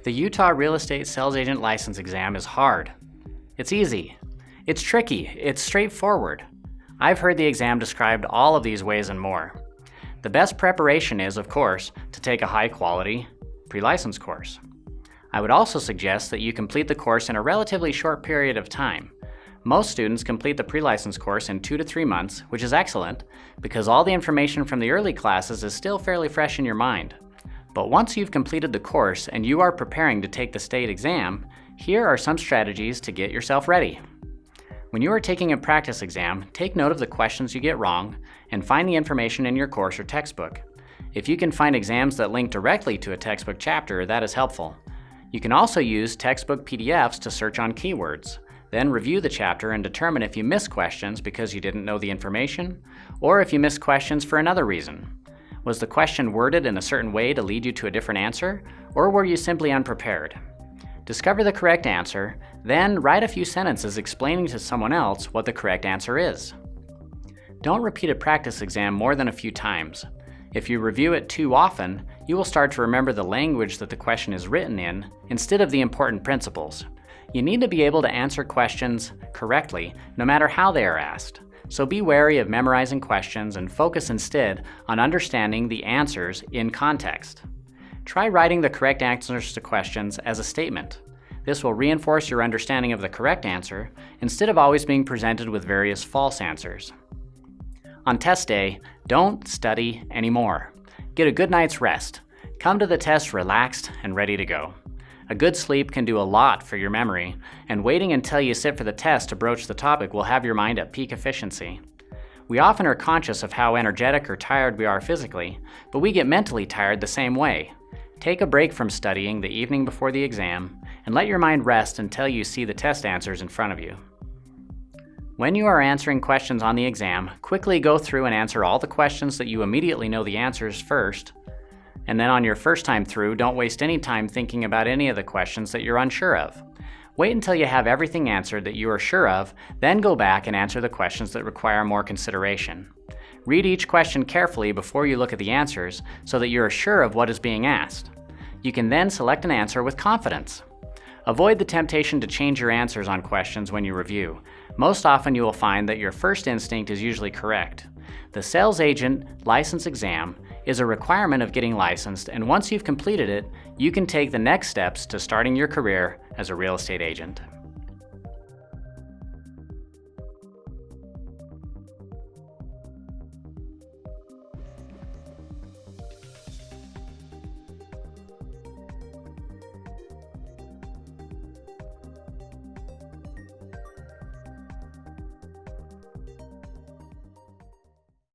The Utah Real Estate Sales Agent License exam is hard. It's easy. It's tricky. It's straightforward. I've heard the exam described all of these ways and more. The best preparation is, of course, to take a high-quality pre-license course. I would also suggest that you complete the course in a relatively short period of time. Most students complete the pre-license course in 2 to 3 months, which is excellent because all the information from the early classes is still fairly fresh in your mind. But once you've completed the course and you are preparing to take the state exam, here are some strategies to get yourself ready. When you are taking a practice exam, take note of the questions you get wrong and find the information in your course or textbook. If you can find exams that link directly to a textbook chapter, that is helpful. You can also use textbook PDFs to search on keywords. Then review the chapter and determine if you missed questions because you didn't know the information, or if you missed questions for another reason. Was the question worded in a certain way to lead you to a different answer, or were you simply unprepared? Discover the correct answer, then write a few sentences explaining to someone else what the correct answer is. Don't repeat a practice exam more than a few times. If you review it too often, you will start to remember the language that the question is written in instead of the important principles. You need to be able to answer questions correctly no matter how they are asked. So be wary of memorizing questions and focus instead on understanding the answers in context. Try writing the correct answers to questions as a statement. This will reinforce your understanding of the correct answer instead of always being presented with various false answers. On test day, don't study anymore. Get a good night's rest. Come to the test relaxed and ready to go. A good sleep can do a lot for your memory, and waiting until you sit for the test to broach the topic will have your mind at peak efficiency. We often are conscious of how energetic or tired we are physically, but we get mentally tired the same way. Take a break from studying the evening before the exam, and let your mind rest until you see the test answers in front of you. When you are answering questions on the exam, quickly go through and answer all the questions that you immediately know the answers first. And then on your first time through, don't waste any time thinking about any of the questions that you're unsure of. Wait until you have everything answered that you are sure of, then go back and answer the questions that require more consideration. Read each question carefully before you look at the answers so that you are sure of what is being asked. You can then select an answer with confidence. Avoid the temptation to change your answers on questions when you review. Most often you will find that your first instinct is usually correct. The Sales Agent License exam is a requirement of getting licensed, and once you've completed it, you can take the next steps to starting your career as a real estate agent.